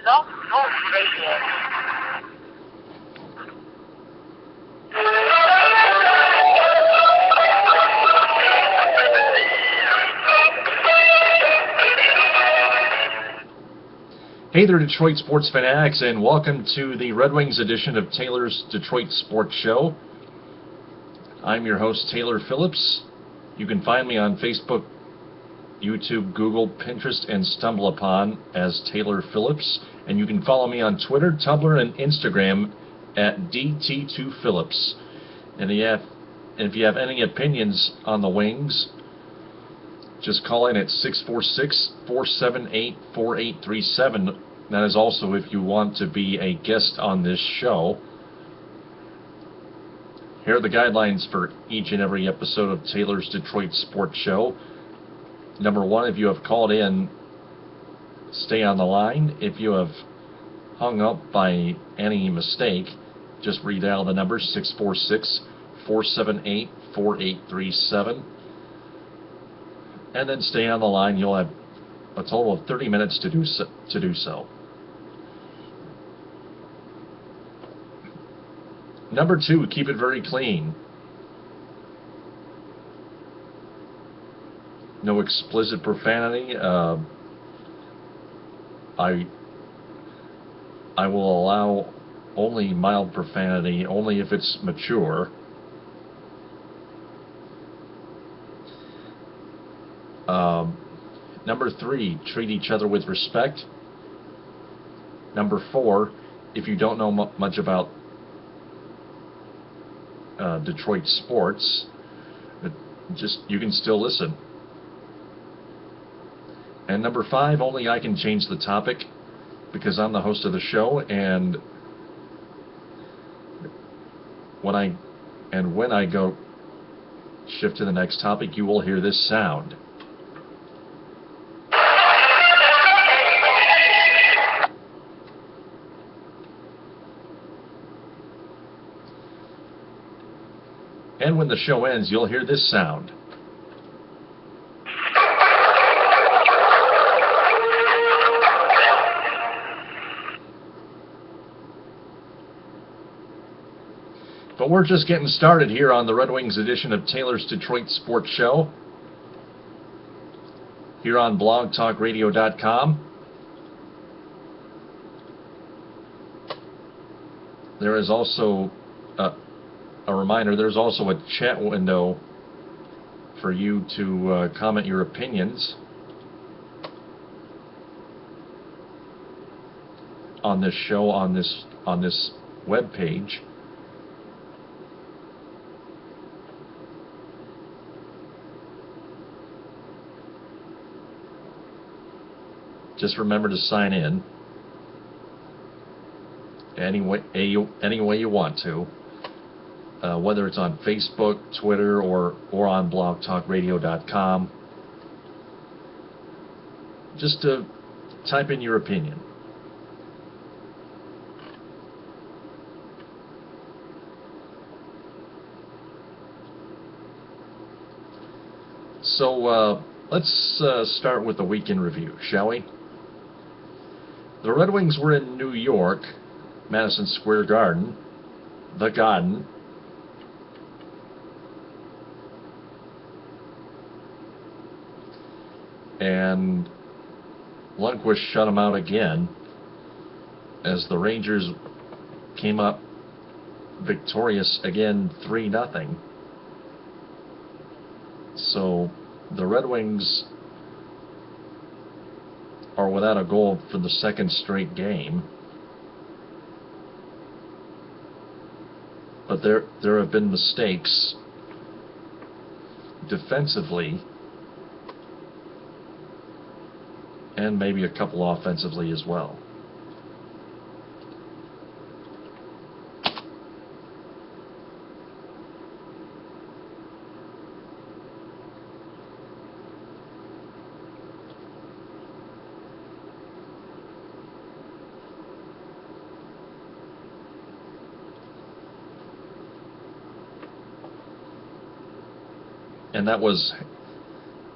Blog Talk Radio. Hey there, Detroit sports fanatics, and welcome to the Red Wings edition of Taylor's Detroit Sports Show. I'm your host, Taylor Phillips. You can find me on Facebook, YouTube, Google, Pinterest, and StumbleUpon as Taylor Phillips. And you can follow me on Twitter, Tumblr, and Instagram at DT2Phillips. And if you have any opinions on the Wings, just call in at 646-478-4837. That is also if you want to be a guest on this show. Here are the guidelines for each and every episode of Taylor's Detroit Sports Show. Number one, if you have called in, stay on the line. If you have hung up by any mistake, just redial the number 646-478-4837. And then stay on the line. You'll have a total of 30 minutes to do so. Number two, keep it very clean. No explicit profanity. I will allow only mild profanity, only if it's mature. Number three, treat each other with respect. Number four, if you don't know much about Detroit sports, you can still listen. And number five, only I can change the topic because I'm the host of the show, and when I go shift to the next topic, you will hear this sound. And when the show ends, you'll hear this sound. But we're just getting started here on the Red Wings edition of Taylor's Detroit Sports Show, here on blogtalkradio.com. There is also a reminder, there's also a chat window for you to comment your opinions on this show, on this web page. Just remember to sign in any way you want to. Whether it's on Facebook, Twitter, or on blogtalkradio.com. Just to type in your opinion. So let's start with the weekend review, shall we? The Red Wings were in New York, Madison Square Garden, the Garden. And Lundqvist shut him out again as the Rangers came up victorious again 3-0. So the Red Wings are without a goal for the second straight game. But there have been mistakes defensively, and maybe a couple offensively as well. And that was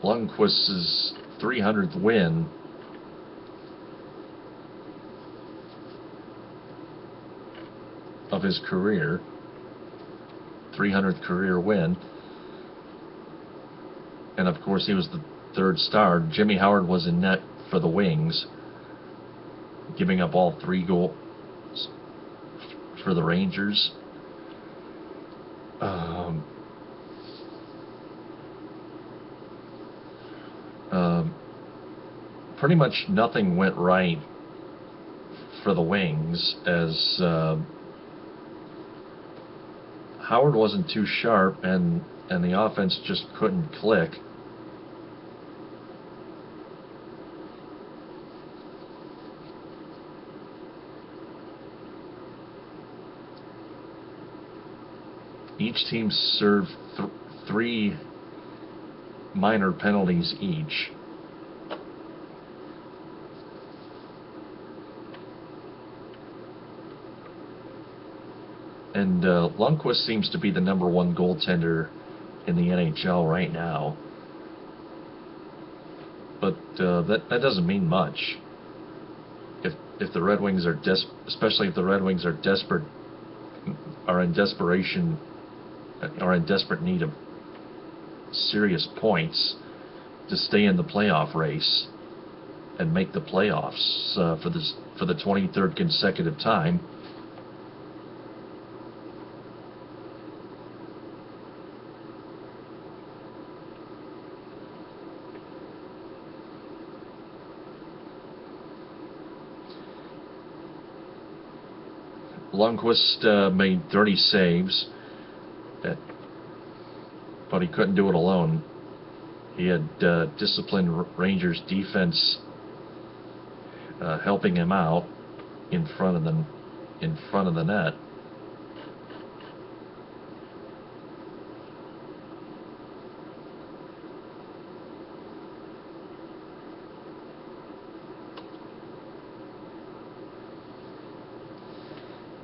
Lundqvist's 300th win of his career, 300th career win. And of course, he was the third star. Jimmy Howard was in net for the Wings, giving up all 3 goals for the Rangers. Pretty much nothing went right for the Wings, as Howard wasn't too sharp, and the offense just couldn't click. Each team served 3 minor penalties each. And Lundqvist seems to be the #1 goaltender in the NHL right now. But that doesn't mean much. If the Red Wings are especially if the Red Wings are in desperate need of serious points to stay in the playoff race and make the playoffs for the 23rd consecutive time. Lundqvist made 30 saves, but he couldn't do it alone. He had disciplined Rangers defense helping him out in front of the net.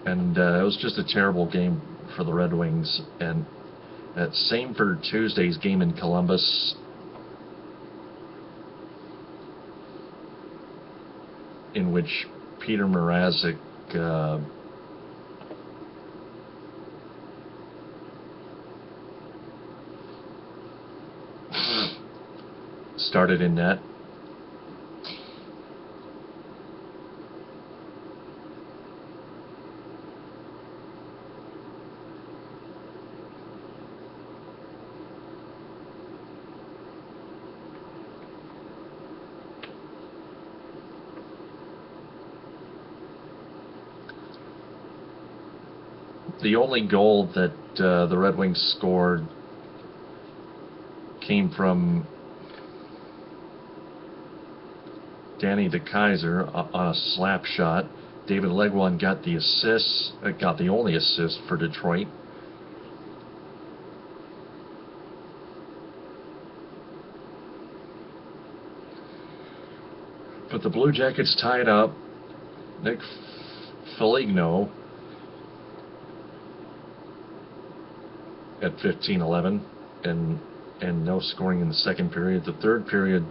And it was just a terrible game for the Red Wings. And same for Tuesday's game in Columbus, in which Peter Mrazek started in net. The only goal that the Red Wings scored came from Danny DeKeyser on a slap shot. David Legwand got the assist, got the only assist for Detroit. But the Blue Jackets tied up. Nick Foligno at 15-11, and no scoring in the second period. The third period,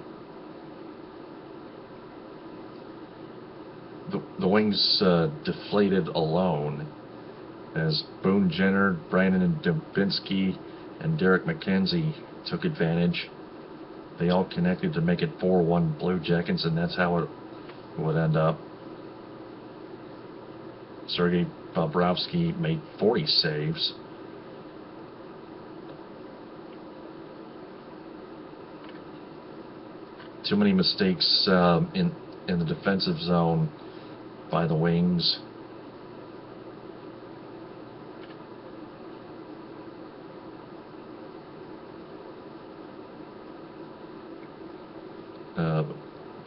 the Wings deflated alone, as Boone Jenner, Brandon Dubinsky, and Derek McKenzie took advantage. They all connected to make it 4-1 Blue Jackets, and that's how it would end up. Sergei Bobrovsky made 40 saves. Too many mistakes in the defensive zone by the Wings.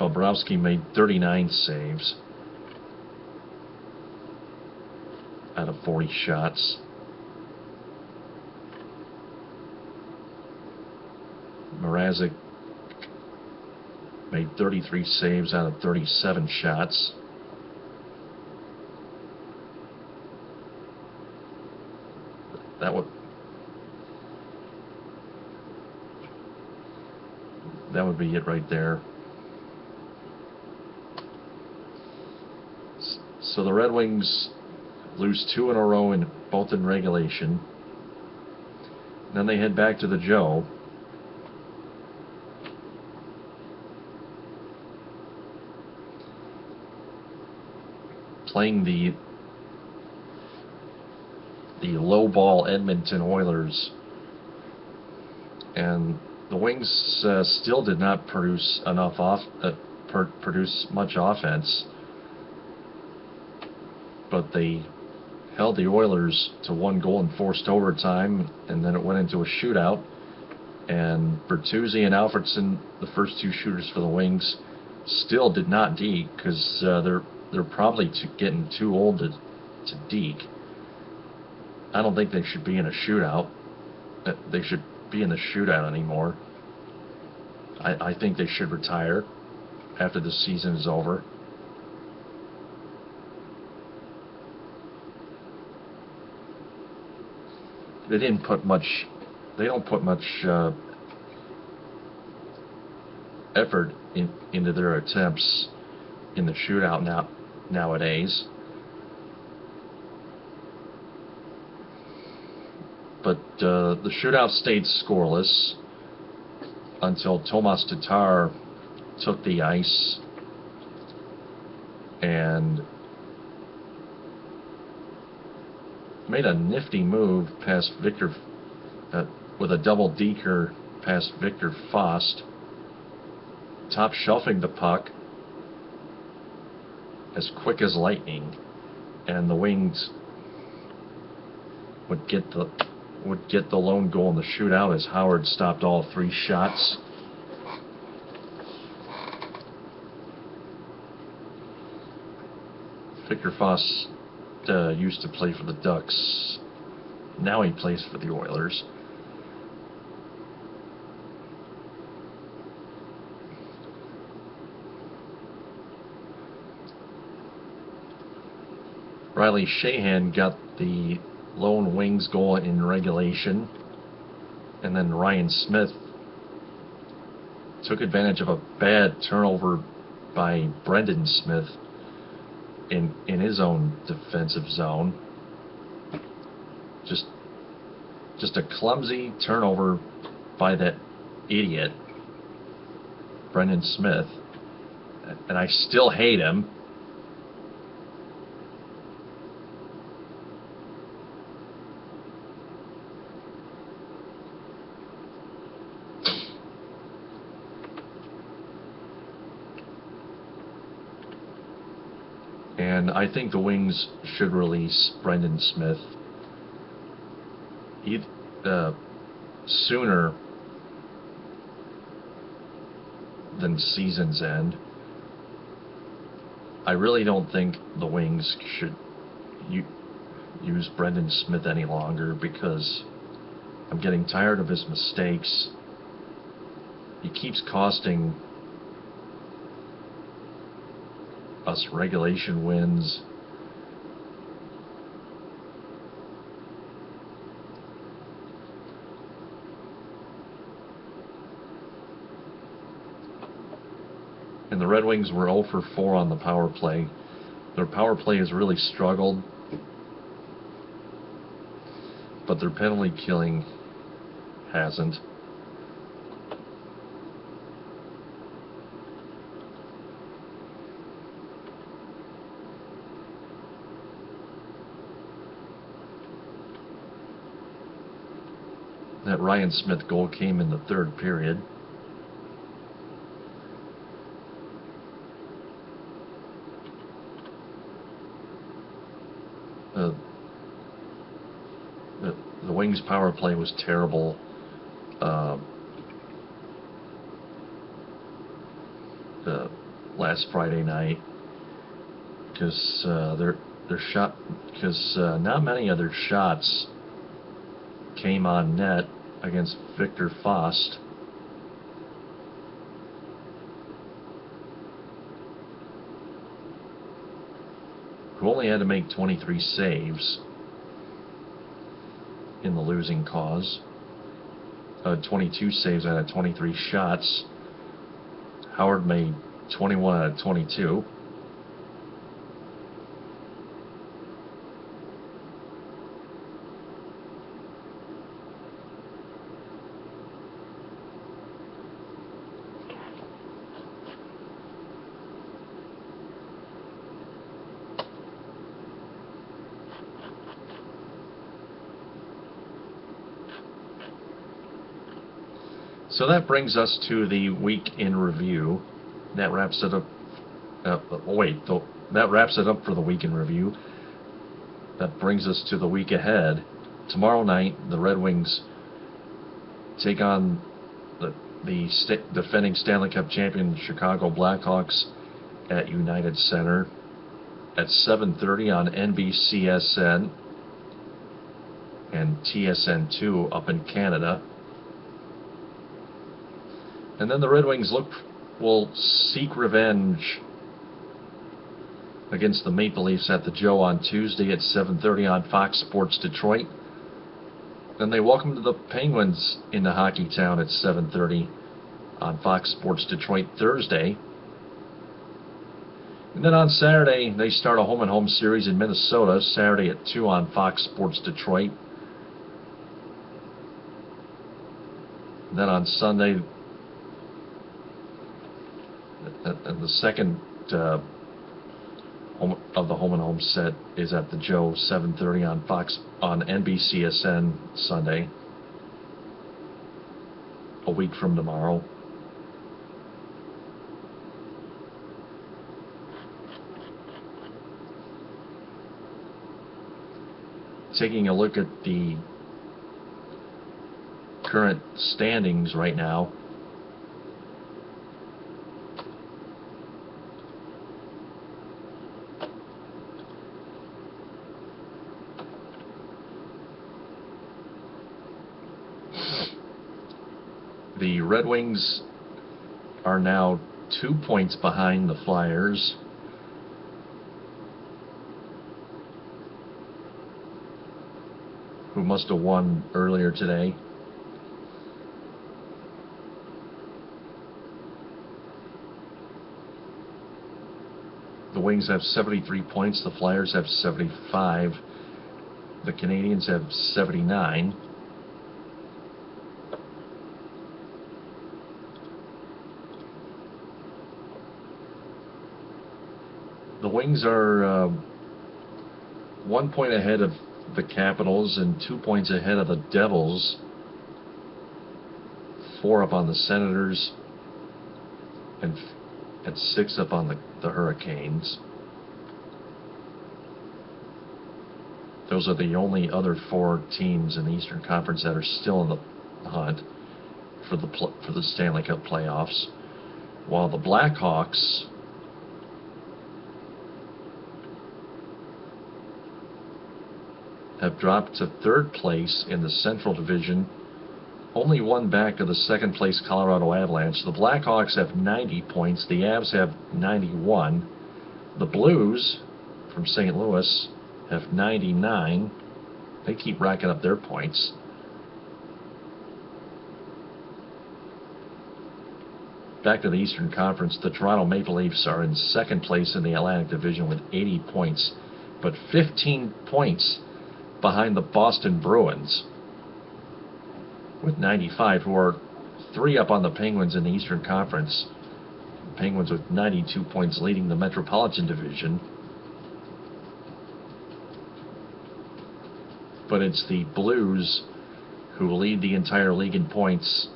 Bobrovsky made 39 saves out of 40 shots. Mrazek made 33 saves out of 37 shots. That would be it right there. So the Red Wings lose 2 in a row in both in regulation. Then they head back to the Joe. Playing the low ball Edmonton Oilers, and the Wings still did not produce much offense, but they held the Oilers to 1 goal in forced overtime, and then it went into a shootout. And Bertuzzi and Alfredsson, the first 2 shooters for the Wings, still did not deke, because they're probably getting too old to deke. I don't think they should be in a shootout. They should be in the shootout anymore. I think they should retire after the season is over. They don't put much effort into their attempts in the shootout nowadays. But the shootout stayed scoreless until Tomas Tatar took the ice and made a nifty move past Victor with a double deker past Victor Fost, top shelving the puck as quick as lightning, and the Wings would get the lone goal in the shootout as Howard stopped all 3 shots. Victor Fost used to play for the Ducks. Now he plays for the Oilers. Riley Shahan got the lone Wings goal in regulation, and then Ryan Smith took advantage of a bad turnover by Brendan Smith in his own defensive zone. Just a clumsy turnover by that idiot Brendan Smith, and I still hate him. And I think the Wings should release Brendan Smith sooner than season's end. I really don't think the Wings should use Brendan Smith any longer, because I'm getting tired of his mistakes. He keeps costing us regulation wins. And the Red Wings were 0 for 4 on the power play. Their power play has really struggled, but their penalty killing hasn't. That Ryan Smith goal came in the 3rd period. The Wings power play was terrible. Last Friday night, because not many other shots came on net against Victor Fost. Who only had to make 23 saves in the losing cause. 22 saves out of 23 shots. Howard made 21 out of 22. So that brings us to the week in review. That wraps it up. That wraps it up for the week in review. That brings us to the week ahead. Tomorrow night, the Red Wings take on the defending Stanley Cup champion Chicago Blackhawks at United Center at 7:30 on NBCSN and TSN2 up in Canada. And then the Red Wings will seek revenge against the Maple Leafs at the Joe on Tuesday at 7:30 on Fox Sports Detroit. Then they welcome the Penguins into Hockeytown at 7:30 on Fox Sports Detroit Thursday. And then on Saturday, they start a home-and-home series in Minnesota, Saturday at 2 on Fox Sports Detroit. And then on Sunday, the second of the home-and-home set is at the Joe, 7:30 on NBCSN Sunday, a week from tomorrow. Taking a look at the current standings right now. The Red Wings are now 2 points behind the Flyers. Who must have won earlier today. The Wings have 73 points, the Flyers have 75, the Canadians have 79. The Wings are 1 point ahead of the Capitals and 2 points ahead of the Devils, 4 up on the Senators, and 6 up on the Hurricanes. Those are the only other 4 teams in the Eastern Conference that are still in the hunt for the Stanley Cup playoffs, while the Blackhawks have dropped to 3rd place in the Central Division, only 1 back of the 2nd place Colorado Avalanche. The Blackhawks have 90 points, the Avs have 91. The Blues from St. Louis have 99. They keep racking up their points. Back to the Eastern Conference, the Toronto Maple Leafs are in 2nd place in the Atlantic Division with 80 points, but 15 points behind the Boston Bruins with 95, who are 3 up on the Penguins in the Eastern Conference. The Penguins with 92 points leading the Metropolitan Division. But it's the Blues who lead the entire league in points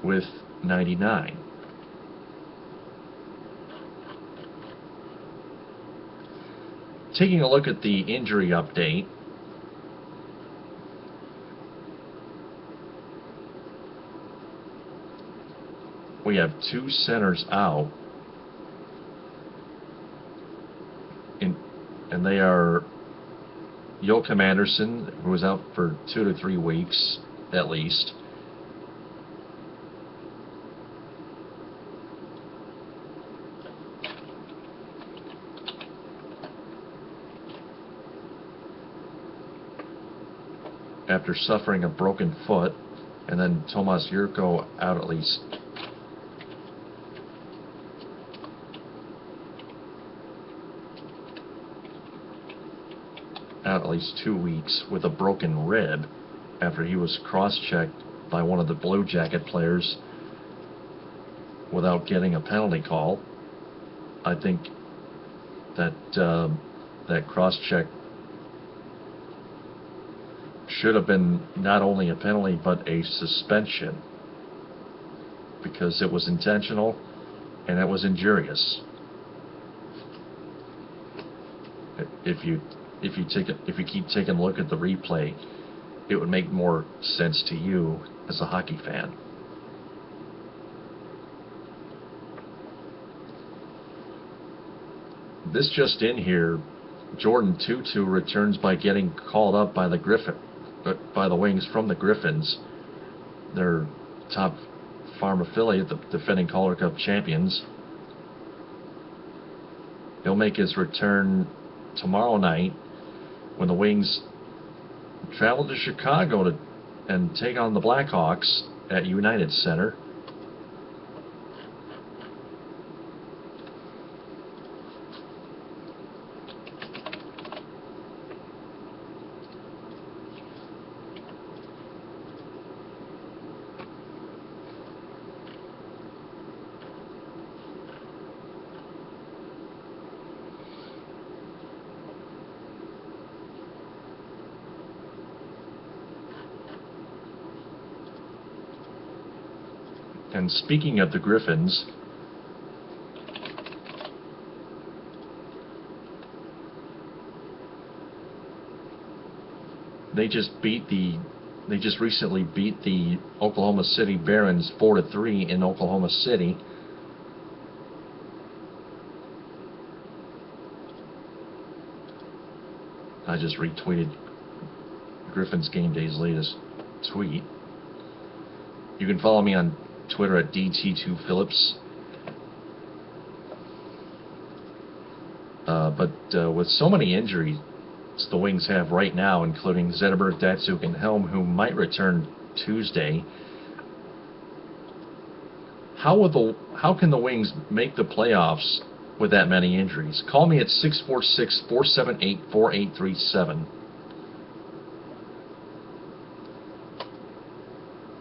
with 99. Taking a look at the injury update, we have 2 centers out, and they are Joachim Anderson, who is out for 2 to 3 weeks at least, after suffering a broken foot, and then Tomas Jurko out at least 2 weeks with a broken rib after he was cross-checked by one of the Blue Jacket players without getting a penalty call. I think that that cross-check should have been not only a penalty but a suspension. because it was intentional and it was injurious. If you keep taking a look at the replay, it would make more sense to you as a hockey fan. This just in here, Jordan Tutu returns by getting called up by the Wings from the Griffins, their top farm affiliate, the defending Calder Cup champions. He'll make his return tomorrow night when the Wings travel to Chicago and take on the Blackhawks at United Center. And speaking of the Griffins, they just recently beat the Oklahoma City Barons 4-3 in Oklahoma City. I just retweeted Griffins Game Day's latest tweet. You can follow me on Twitter at DT2Phillips. But with so many injuries the Wings have right now, including Zetterberg, Datsuk, and Helm, who might return Tuesday, how can the Wings make the playoffs with that many injuries? Call me at 646-478-4837.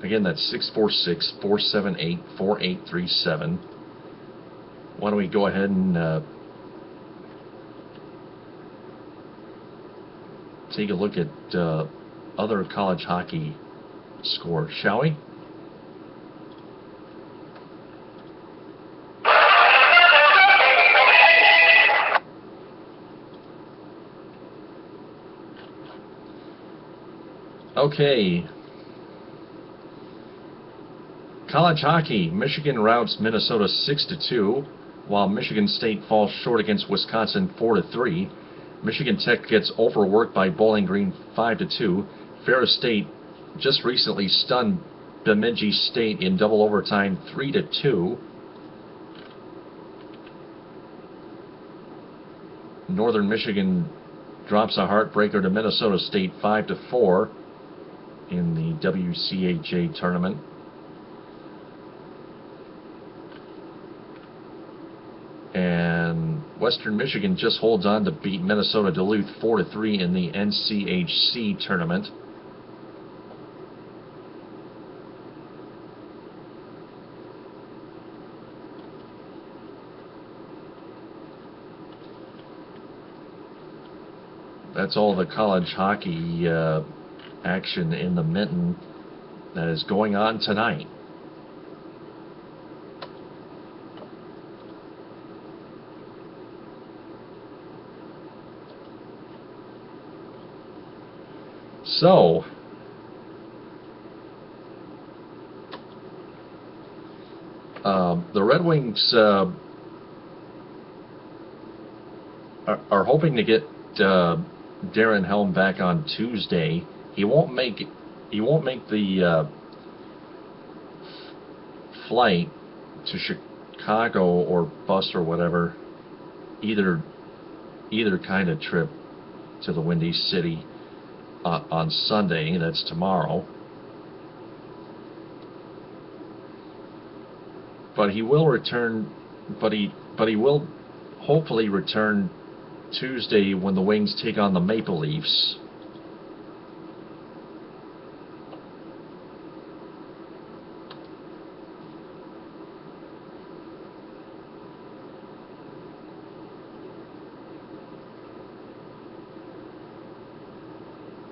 Again, that's 646-478-4837. Why don't we go ahead and take a look at other college hockey scores, shall we? Okay. College hockey, Michigan routs Minnesota 6-2, while Michigan State falls short against Wisconsin 4-3. Michigan Tech gets overworked by Bowling Green 5-2. Ferris State just recently stunned Bemidji State in double overtime 3-2. Northern Michigan drops a heartbreaker to Minnesota State 5-4 in the WCHA tournament. And Western Michigan just holds on to beat Minnesota Duluth 4-3 in the NCHC tournament. That's all the college hockey action in the Minton that is going on tonight. So, the Red Wings are hoping to get Darren Helm back on Tuesday. He won't make the flight to Chicago or bus or whatever, either kind of trip to the Windy City on Sunday. That's tomorrow. But he will return. But he will hopefully return Tuesday when the Wings take on the Maple Leafs.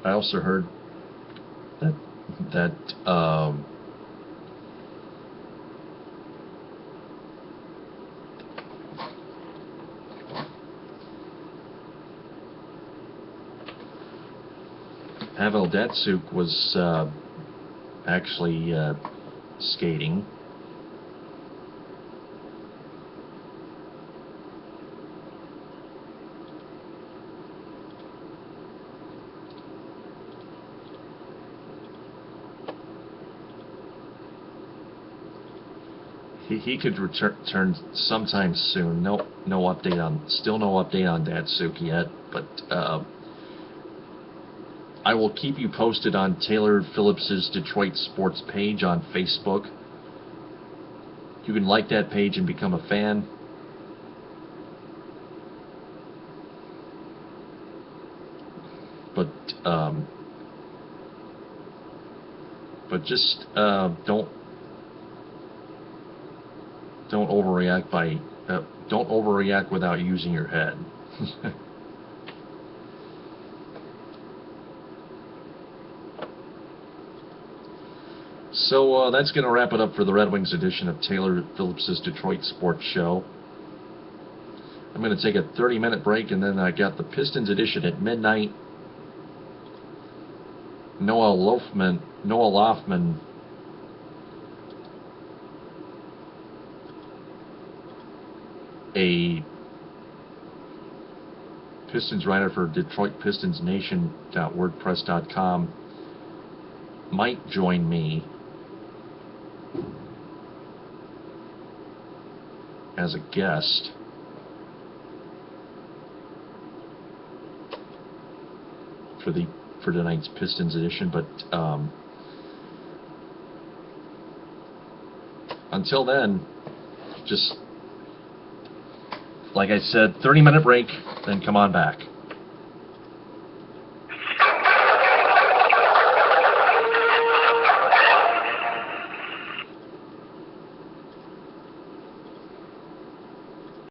I also heard that Pavel Datsyuk was actually skating. He could return sometime soon. Still no update on Datsyuk yet, but I will keep you posted on Taylor Phillips's Detroit Sports page on Facebook. You can like that page and become a fan. But just don't overreact without using your head. So that's going to wrap it up for the Red Wings edition of Taylor Phillips's Detroit Sports Show. I'm going to take a 30-minute break, and then I got the Pistons edition at midnight. Noah Loftman, a Pistons writer for DetroitPistonsNation.wordpress.com, might join me as a guest for tonight's Pistons edition, but until then, just like I said, 30-minute break, then come on back.